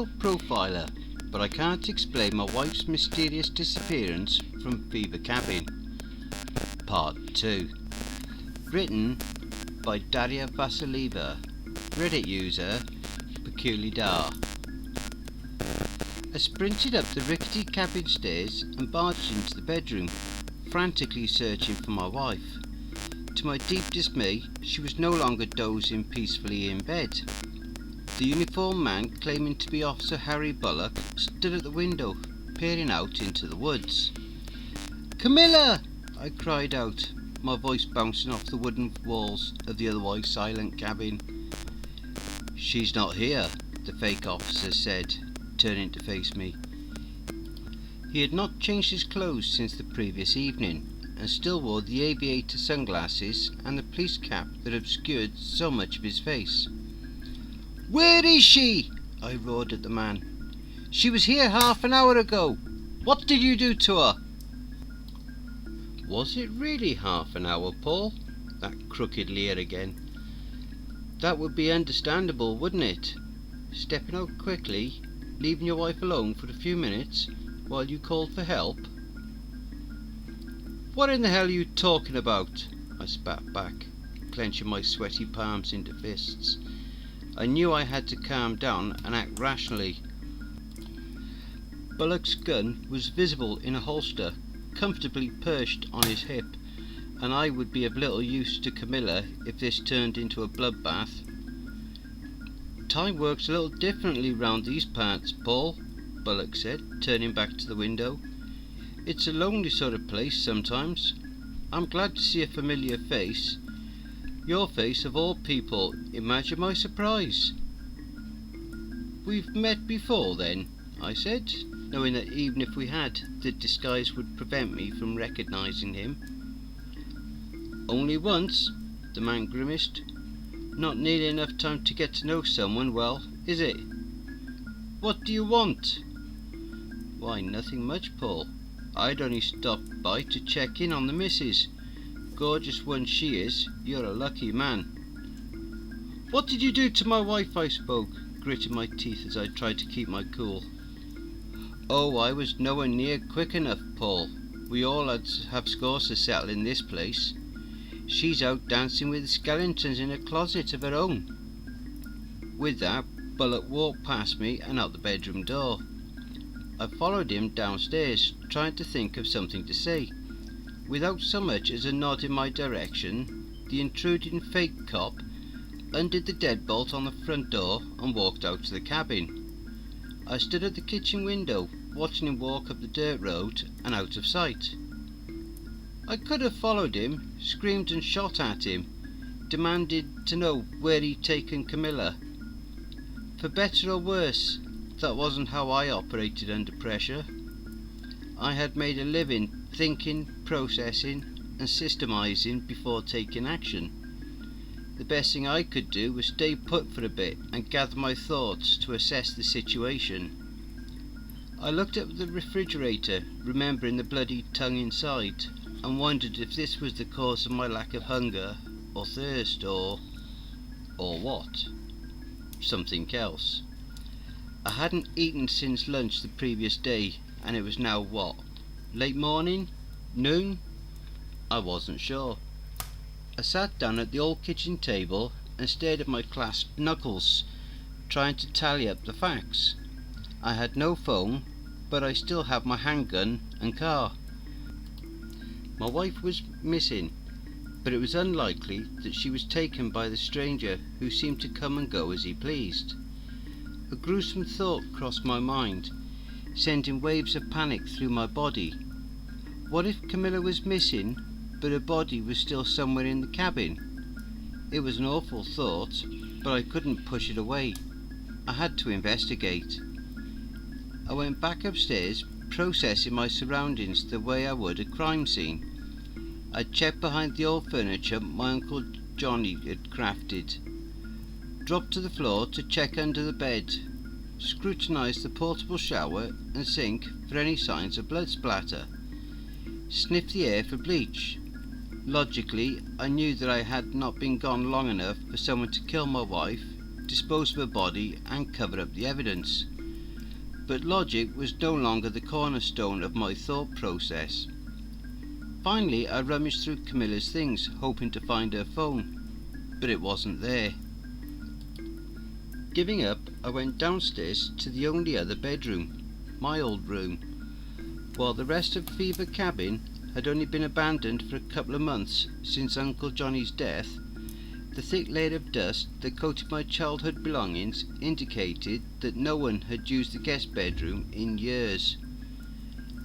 serial profiler, but I can't explain my wife's mysterious disappearance from Fever Cabin. Part 2. Written by Daria Vasileva, Reddit user Peculiar. I sprinted up the rickety cabin stairs and barged into the bedroom, frantically searching for my wife. To my deep dismay, she was no longer dozing peacefully in bed. The uniformed man, claiming to be Officer Harry Bullock, stood at the window, peering out into the woods. "Camilla!" I cried out, my voice bouncing off the wooden walls of the otherwise silent cabin. "She's not here," the fake officer said, turning to face me. He had not changed his clothes since the previous evening, and still wore the aviator sunglasses and the police cap that obscured so much of his face. "Where is she?" I roared at the man. "She was here half an hour ago. What did you do to her?" Was it really half an hour, Paul? That crooked leer again. That would be understandable, wouldn't it? Stepping out quickly, leaving your wife alone for a few minutes while you called for help? "What in the hell are you talking about?" I spat back, clenching my sweaty palms into fists. I knew I had to calm down and act rationally. Bullock's gun was visible in a holster, comfortably perched on his hip, and I would be of little use to Camilla if this turned into a bloodbath. "Time works a little differently round these parts, Paul," Bullock said, turning back to the window. "It's a lonely sort of place sometimes. I'm glad to see a familiar face. Your face of all people. Imagine my surprise." "We've met before then," I said, knowing that even if we had, the disguise would prevent me from recognizing him. "Only once," the man grimaced. "Not nearly enough time to get to know someone well, is it? What do you want?" "Why, nothing much, Paul. I'd only stopped by to check in on the missus. Gorgeous one she is. You're a lucky man." "What did you do to my wife?" I spoke, gritting my teeth as I tried to keep my cool. "Oh, I was nowhere near quick enough, Paul. We all have scores to settle in this place. She's out dancing with skeletons in a closet of her own." With that, Bullock walked past me and out the bedroom door. I followed him downstairs, trying to think of something to say. Without so much as a nod in my direction, the intruding fake cop undid the deadbolt on the front door and walked out to the cabin. I stood at the kitchen window, watching him walk up the dirt road and out of sight. I could have followed him, screamed and shot at him, demanded to know where he'd taken Camilla. For better or worse, that wasn't how I operated under pressure. I had made a living thinking, processing and systemizing before taking action. The best thing I could do was stay put for a bit and gather my thoughts to assess the situation. I looked at the refrigerator, remembering the bloody tongue inside, and wondered if this was the cause of my lack of hunger or thirst or what? Something else. I hadn't eaten since lunch the previous day, and it was now what? Late morning? Noon? I wasn't sure. I sat down at the old kitchen table and stared at my clasped knuckles, trying to tally up the facts. I had no phone, but I still had my handgun and car. My wife was missing, but it was unlikely that she was taken by the stranger who seemed to come and go as he pleased. A gruesome thought crossed my mind, sending waves of panic through my body. What if Camilla was missing, but her body was still somewhere in the cabin? It was an awful thought, but I couldn't push it away. I had to investigate. I went back upstairs, processing my surroundings the way I would a crime scene. I checked behind the old furniture my Uncle Johnny had crafted, dropped to the floor to check under the bed, scrutinised the portable shower and sink for any signs of blood splatter, sniffed the air for bleach. Logically, I knew that I had not been gone long enough for someone to kill my wife, dispose of her body and cover up the evidence. but logic was no longer the cornerstone of my thought process. Finally, I rummaged through Camilla's things, hoping to find her phone, but it wasn't there. Giving up, I went downstairs to the only other bedroom, my old room. While the rest of Fever Cabin had only been abandoned for a couple of months since Uncle Johnny's death, the thick layer of dust that coated my childhood belongings indicated that no one had used the guest bedroom in years.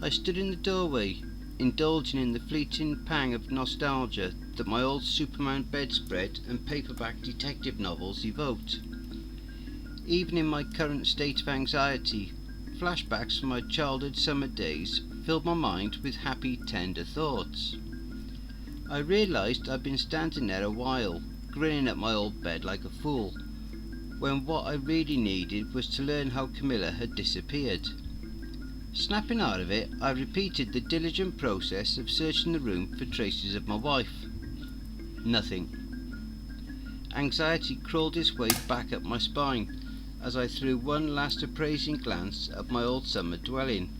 I stood in the doorway, indulging in the fleeting pang of nostalgia that my old Superman bedspread and paperback detective novels evoked. Even in my current state of anxiety, flashbacks from my childhood summer days filled my mind with happy, tender thoughts. I realised I'd been standing there a while, grinning at my old bed like a fool, when what I really needed was to learn how Camilla had disappeared. Snapping out of it, I repeated the diligent process of searching the room for traces of my wife. Nothing. Anxiety crawled its way back up my spine as I threw one last appraising glance at my old summer dwelling.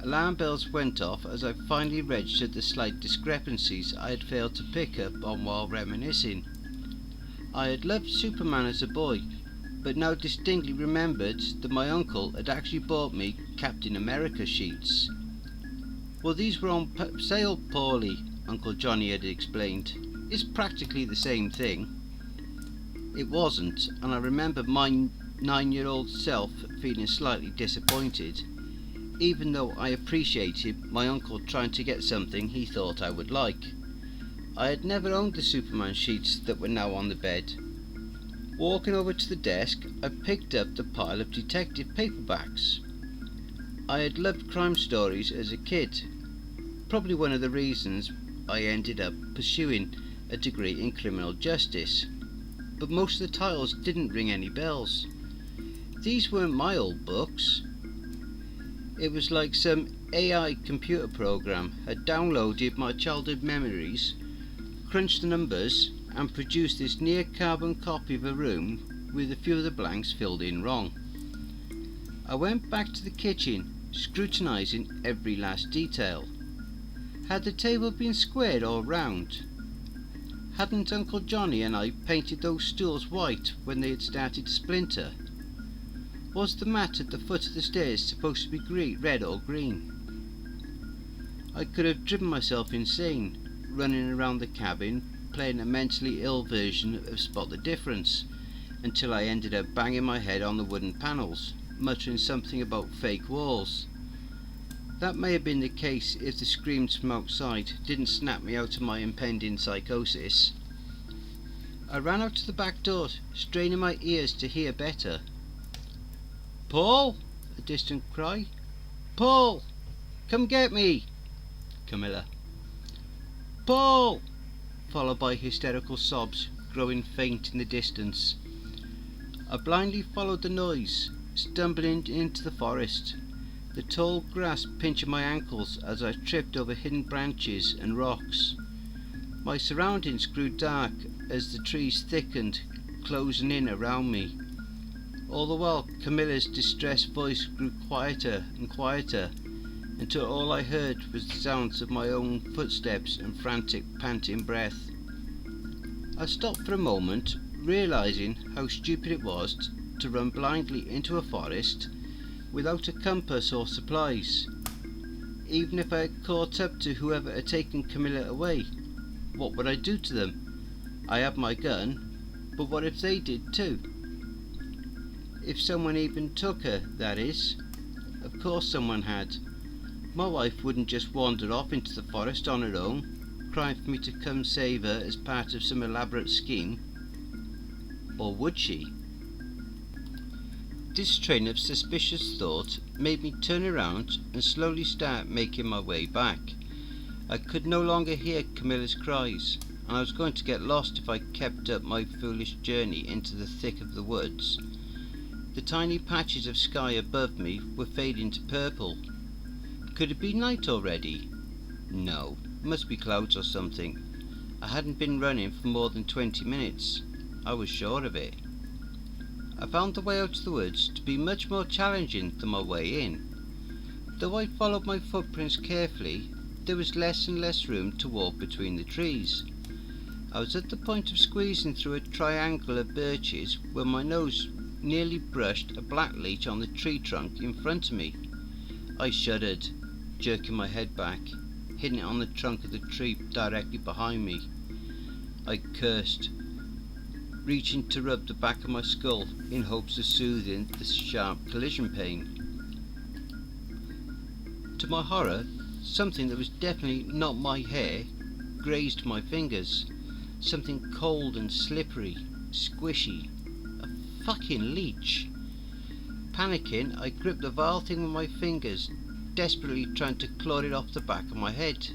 Alarm bells went off as I finally registered the slight discrepancies I had failed to pick up on while reminiscing. I had loved Superman as a boy, but now distinctly remembered that my uncle had actually bought me Captain America sheets. "Well, these were on sale, Paulie," Uncle Johnny had explained. "It's practically the same thing." It wasn't, and I remember my 9-year-old self feeling slightly disappointed, even though I appreciated my uncle trying to get something he thought I would like. I had never owned the Superman sheets that were now on the bed. Walking over to the desk, I picked up the pile of detective paperbacks. I had loved crime stories as a kid, probably one of the reasons I ended up pursuing a degree in criminal justice, but most of the titles didn't ring any bells. These weren't my old books. It was like some AI computer program had downloaded my childhood memories, crunched the numbers, and produced this near carbon copy of a room with a few of the blanks filled in wrong. I went back to the kitchen, scrutinising every last detail. Had the table been squared or round? Hadn't Uncle Johnny and I painted those stools white when they had started to splinter? Was the mat at the foot of the stairs supposed to be red or green? I could have driven myself insane, running around the cabin, playing a mentally ill version of Spot the Difference, until I ended up banging my head on the wooden panels, muttering something about fake walls. That may have been the case if the screams from outside didn't snap me out of my impending psychosis. I ran out to the back door, straining my ears to hear better. "Paul!" a distant cry. "Paul! Come get me!" Camilla. "Paul!" followed by hysterical sobs growing faint in the distance. I blindly followed the noise, stumbling into the forest, the tall grass pinching my ankles as I tripped over hidden branches and rocks. My surroundings grew dark as the trees thickened, closing in around me. All the while, Camilla's distressed voice grew quieter and quieter, until all I heard was the sounds of my own footsteps and frantic, panting breath. I stopped for a moment, realising how stupid it was to run blindly into a forest without a compass or supplies. Even if I had caught up to whoever had taken Camilla away, what would I do to them? I had my gun, but what if they did too? If someone even took her, that is. Of course someone had. My wife wouldn't just wander off into the forest on her own, crying for me to come save her as part of some elaborate scheme. Or would she? This train of suspicious thought made me turn around and slowly start making my way back. I could no longer hear Camilla's cries, and I was going to get lost if I kept up my foolish journey into the thick of the woods. The tiny patches of sky above me were fading to purple. Could it be night already? No, it must be clouds or something. I hadn't been running for more than 20 minutes. I was sure of it. I found the way out of the woods to be much more challenging than my way in. Though I followed my footprints carefully, there was less and less room to walk between the trees. I was at the point of squeezing through a triangle of birches when my nose nearly brushed a black leech on the tree trunk in front of me. I shuddered, jerking my head back, hitting it on the trunk of the tree directly behind me. I cursed, reaching to rub the back of my skull in hopes of soothing the sharp collision pain. To my horror, something that was definitely not my hair grazed my fingers. Something cold and slippery, squishy. A fucking leech. Panicking, I gripped the vile thing with my fingers, desperately trying to claw it off the back of my head,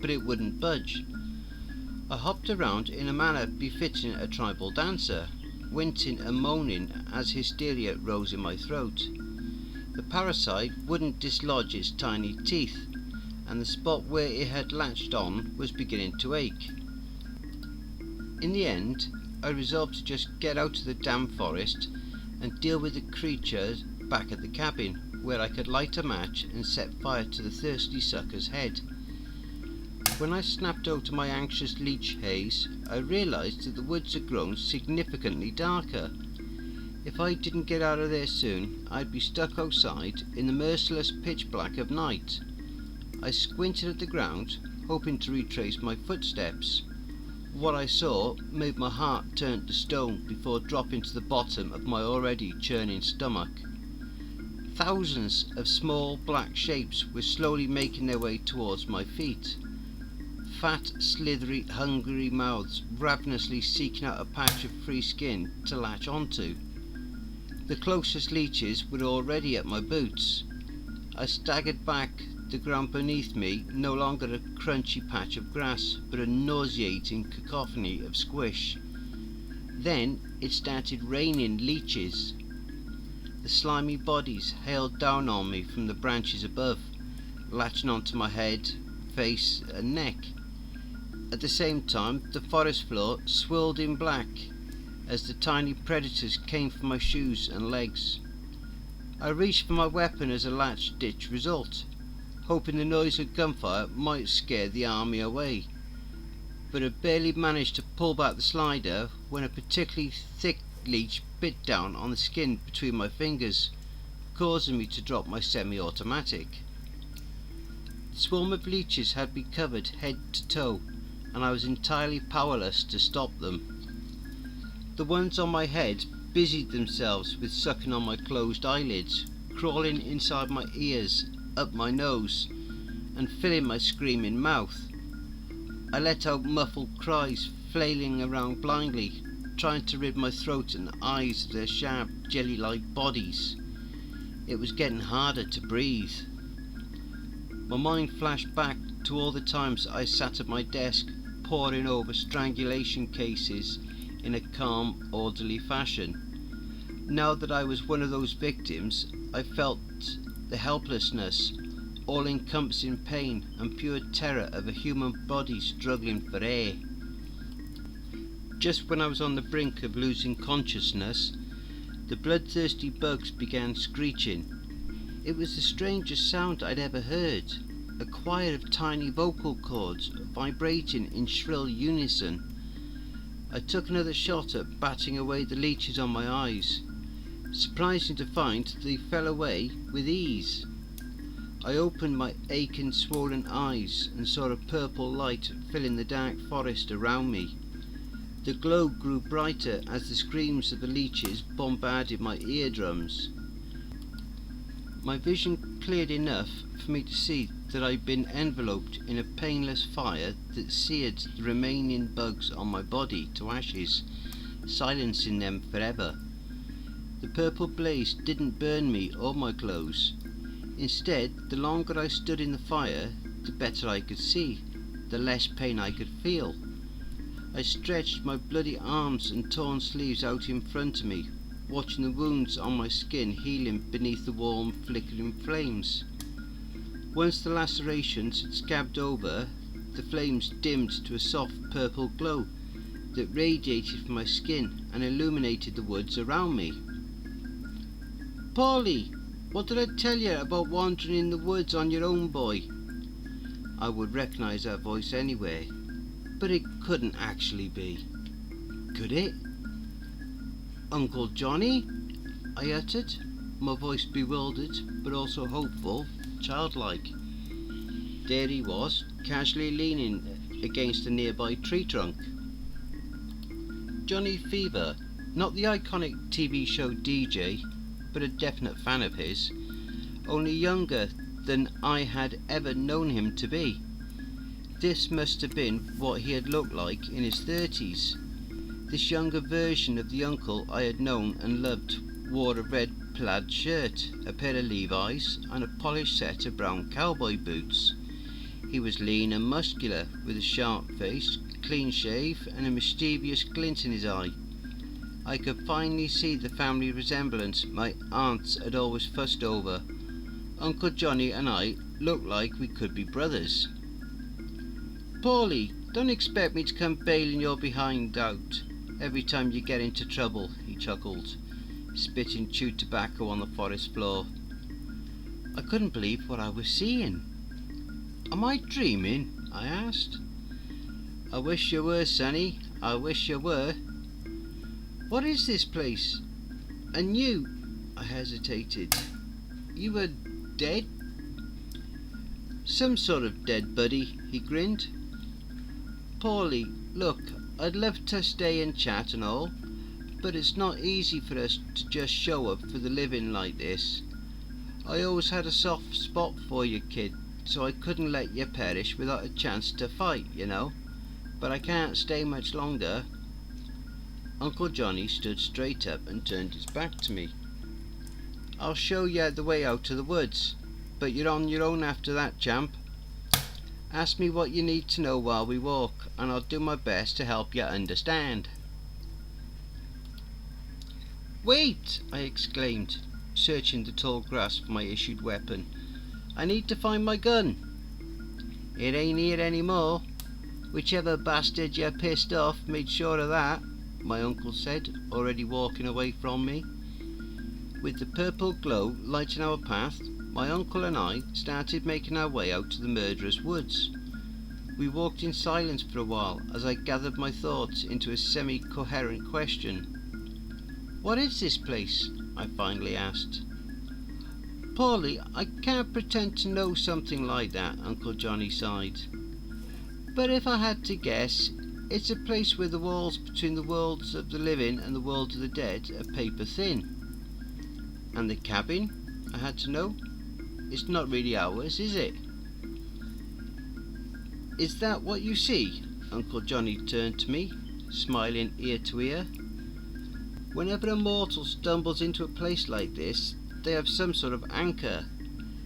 but it wouldn't budge. I hopped around in a manner befitting a tribal dancer, wincing and moaning as hysteria rose in my throat. The parasite wouldn't dislodge its tiny teeth, and the spot where it had latched on was beginning to ache. In the end, I resolved to just get out of the damn forest and deal with the creature back at the cabin, where I could light a match and set fire to the thirsty sucker's head. When I snapped out of my anxious leech haze, I realised that the woods had grown significantly darker. If I didn't get out of there soon, I'd be stuck outside in the merciless pitch black of night. I squinted at the ground, hoping to retrace my footsteps. What I saw made my heart turn to stone before dropping to the bottom of my already churning stomach. Thousands of small black shapes were slowly making their way towards my feet. Fat, slithery, hungry mouths ravenously seeking out a patch of free skin to latch onto. The closest leeches were already at my boots. I staggered back, the ground beneath me no longer a crunchy patch of grass, but a nauseating cacophony of squish. Then it started raining leeches. The slimy bodies hailed down on me from the branches above, latching onto my head, face and neck. At the same time, the forest floor swirled in black as the tiny predators came for my shoes and legs. I reached for my weapon as a last-ditch result, hoping the noise of gunfire might scare the army away, but I barely managed to pull back the slider when a particularly thick leech bit down on the skin between my fingers, causing me to drop my semi-automatic. The swarm of leeches had me covered head to toe, and I was entirely powerless to stop them. The ones on my head busied themselves with sucking on my closed eyelids, crawling inside my ears, up my nose, and filling my screaming mouth. I let out muffled cries, flailing around blindly, trying to rid my throat and eyes of their sharp, jelly-like bodies. It was getting harder to breathe. My mind flashed back to all the times I sat at my desk, poring over strangulation cases in a calm, orderly fashion. Now that I was one of those victims, I felt the helplessness, all-encompassing pain and pure terror of a human body struggling for air. Just when I was on the brink of losing consciousness, the bloodthirsty bugs began screeching. It was the strangest sound I'd ever heard, a choir of tiny vocal cords vibrating in shrill unison. I took another shot at batting away the leeches on my eyes, surprising to find they fell away with ease. I opened my aching, swollen eyes and saw a purple light filling the dark forest around me. The glow grew brighter as the screams of the leeches bombarded my eardrums. My vision cleared enough for me to see that I'd been enveloped in a painless fire that seared the remaining bugs on my body to ashes, silencing them forever. The purple blaze didn't burn me or my clothes. Instead, the longer I stood in the fire, the better I could see, the less pain I could feel. I stretched my bloody arms and torn sleeves out in front of me, watching the wounds on my skin healing beneath the warm, flickering flames. Once the lacerations had scabbed over, the flames dimmed to a soft purple glow that radiated from my skin and illuminated the woods around me. Paulie, what did I tell you about wandering in the woods on your own, boy? I would recognise that voice anyway, but it couldn't actually be. Could it? Uncle Johnny? I uttered, my voice bewildered, but also hopeful, childlike. There he was, casually leaning against a nearby tree trunk. Johnny Fever, not the iconic TV show DJ, but a definite fan of his, only younger than I had ever known him to be. This must have been what he had looked like in his 30s. This younger version of the uncle I had known and loved wore a red plaid shirt, a pair of Levi's, and a polished set of brown cowboy boots. He was lean and muscular, with a sharp face, clean shave, and a mischievous glint in his eye. I could finally see the family resemblance my aunts had always fussed over. Uncle Johnny and I looked like we could be brothers. Paulie, don't expect me to come bailing your behind out every time you get into trouble, he chuckled, spitting chewed tobacco on the forest floor. I couldn't believe what I was seeing. Am I dreaming? I asked. I wish you were, Sonny. I wish you were. What is this place? And you? I hesitated. You were dead? Some sort of dead, buddy, he grinned. Paulie, look, I'd love to stay and chat and all, but it's not easy for us to just show up for the living like this. I always had a soft spot for you, kid, so I couldn't let you perish without a chance to fight, you know. But I can't stay much longer. Uncle Johnny stood straight up and turned his back to me. I'll show you the way out to the woods, but you're on your own after that, champ. Ask me what you need to know while we walk, and I'll do my best to help you understand. Wait! I exclaimed, searching the tall grass for my issued weapon. I need to find my gun. It ain't here anymore. Whichever bastard you pissed off made sure of that, my uncle said, already walking away from me. With the purple glow lighting our path, my uncle and I started making our way out to the murderous woods. We walked in silence for a while as I gathered my thoughts into a semi-coherent question. What is this place? I finally asked. Paulie, I can't pretend to know something like that, Uncle Johnny sighed. But if I had to guess, it's a place where the walls between the worlds of the living and the world of the dead are paper thin. And the cabin? I had to know. It's not really ours, is it? Is that what you see? Uncle Johnny turned to me, smiling ear to ear. Whenever a mortal stumbles into a place like this, they have some sort of anchor,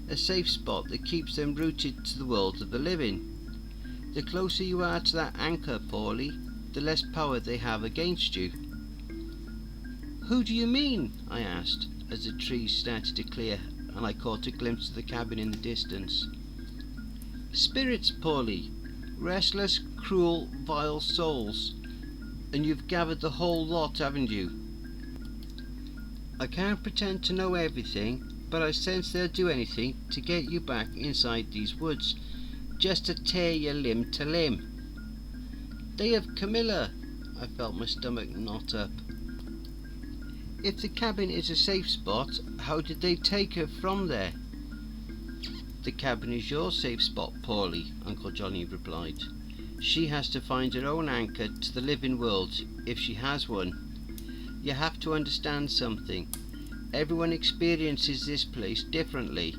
a safe spot that keeps them rooted to the world of the living. The closer you are to that anchor, Paulie, the less power they have against you. Who do you mean? I asked, as the trees started to clear and I caught a glimpse of the cabin in the distance. Spirits, Paulie. Restless, cruel, vile souls. And you've gathered the whole lot, haven't you? I can't pretend to know everything, but I sense they'll do anything to get you back inside these woods, just to tear you limb to limb. They have Camilla. I felt my stomach knot up. If the cabin is a safe spot, how did they take her from there? The cabin is your safe spot, Paulie, Uncle Johnny replied. She has to find her own anchor to the living world, if she has one. You have to understand something. Everyone experiences this place differently.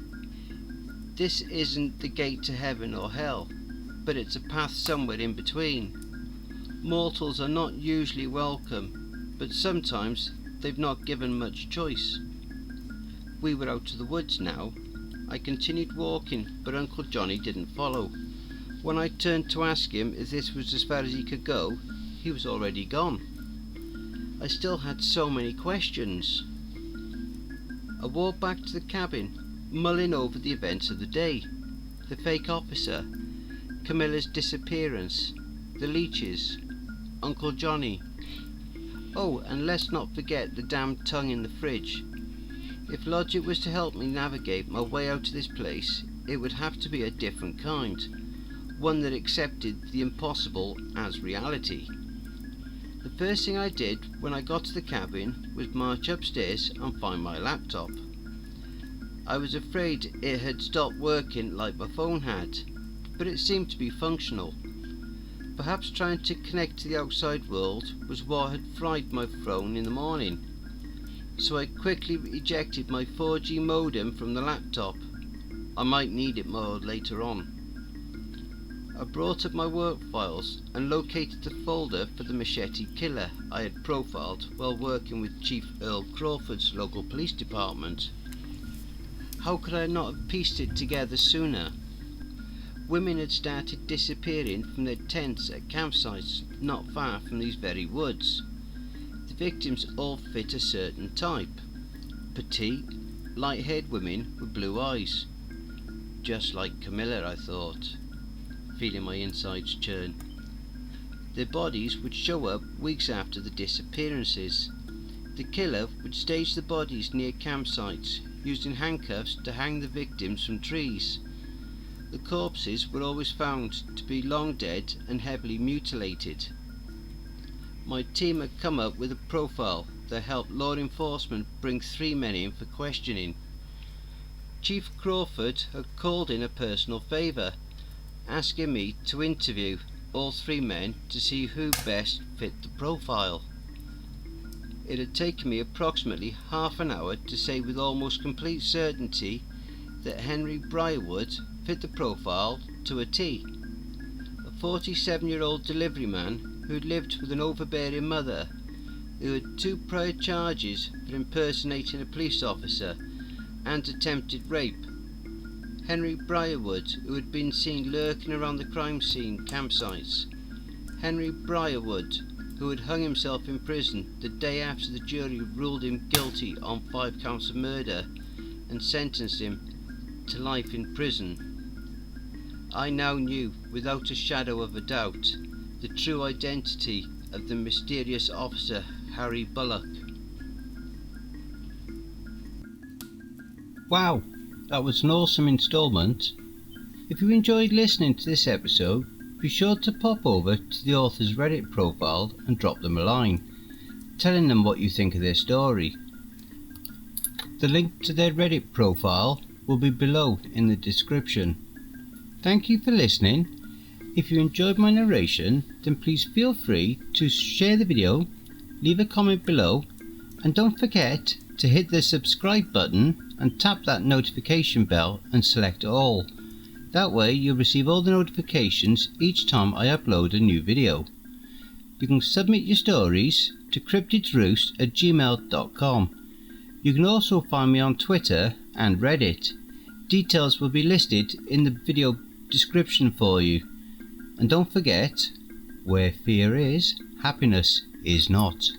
This isn't the gate to heaven or hell, but it's a path somewhere in between. Mortals are not usually welcome, but sometimes they've not given much choice. We were out of the woods now. I continued walking, but Uncle Johnny didn't follow. When I turned to ask him if this was as far as he could go, he was already gone. I still had so many questions. I walked back to the cabin, mulling over the events of the day. The fake officer, Camilla's disappearance, the leeches, Uncle Johnny. Oh, and let's not forget the damned tongue in the fridge. If logic was to help me navigate my way out of this place, it would have to be a different kind, one that accepted the impossible as reality. The first thing I did when I got to the cabin was march upstairs and find my laptop. I was afraid it had stopped working like my phone had, but it seemed to be functional. Perhaps trying to connect to the outside world was what had fried my phone in the morning, so I quickly ejected my 4G modem from the laptop. I might need it more later on. I brought up my work files and located the folder for the machete killer I had profiled while working with Chief Earl Crawford's local police department. How could I not have pieced it together sooner? Women had started disappearing from their tents at campsites not far from these very woods. The victims all fit a certain type: petite, light-haired women with blue eyes. Just like Camilla, I thought, feeling my insides churn. Their bodies would show up weeks after the disappearances. The killer would stage the bodies near campsites, using handcuffs to hang the victims from trees. The corpses were always found to be long dead and heavily mutilated. My team had come up with a profile that helped law enforcement bring 3 men in for questioning. Chief Crawford had called in a personal favour, asking me to interview all 3 men to see who best fit the profile. It had taken me approximately half an hour to say with almost complete certainty that Henry Briarwood fit the profile to a T. A 47-year-old delivery man who had lived with an overbearing mother, who had 2 prior charges for impersonating a police officer and attempted rape. Henry Briarwood, who had been seen lurking around the crime scene campsites. Henry Briarwood, who had hung himself in prison the day after the jury ruled him guilty on 5 counts of murder and sentenced him to life in prison. I now knew, without a shadow of a doubt, the true identity of the mysterious officer Harry Bullock. Wow, that was an awesome instalment. If you enjoyed listening to this episode, be sure to pop over to the author's Reddit profile and drop them a line, telling them what you think of their story. The link to their Reddit profile will be below in the description. Thank you for listening. If you enjoyed my narration, then please feel free to share the video, leave a comment below, and don't forget to hit the subscribe button and tap that notification bell and select all. That way you'll receive all the notifications each time I upload a new video. You can submit your stories to cryptidsroost@gmail.com. You can also find me on Twitter and Reddit. Details will be listed in the video description for you. And don't forget, where fear is, happiness is not.